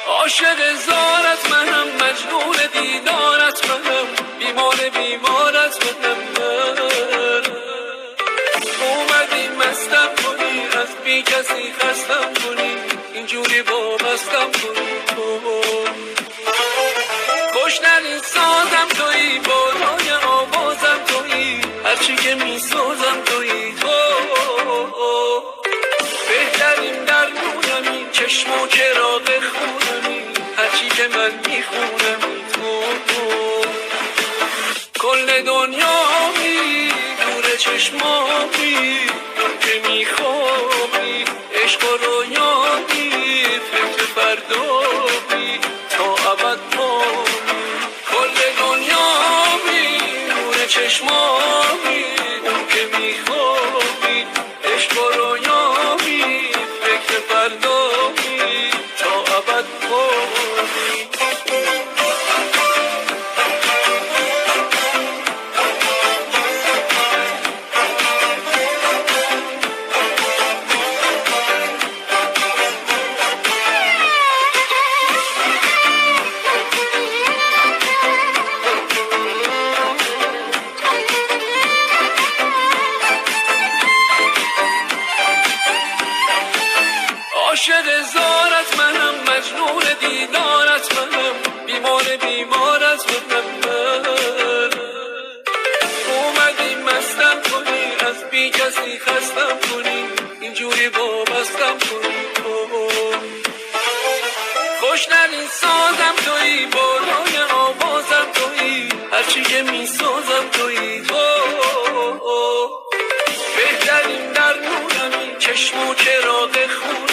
عاشق زارت منم، مجنون دیدارت منم، بیمارت منم. اومدی مستم کنی، از بی کسی خستم کنی، اینجوری وابستم کنی. خوشترین سازم تویی، بالای آوازم تویی، هرچی که میسازم تویی. بهترین درمونمی، چشم و چراغ خونمی، هرچی که من میخونمی. کل دنیامی دور چشمامی، که میخوابی عشق و رویامی، فکر فردامی تا ابد مامی. کل دنیامی دور چشمامی، اون که میخوابی عشق و رویامی، فکر فردامی تا ابد مامی. عاشق زارت منم، مجنون دیدارت منم، بیمارت منم. اومدی مستم کنی، از بی کسی خستم کنی، اینجوری وابستم کنی. خوشترین سازم تویی، بالای آوازم تویی، هرچی که میسازم تویی. بهترین درمونمی، چشم و چراغ خون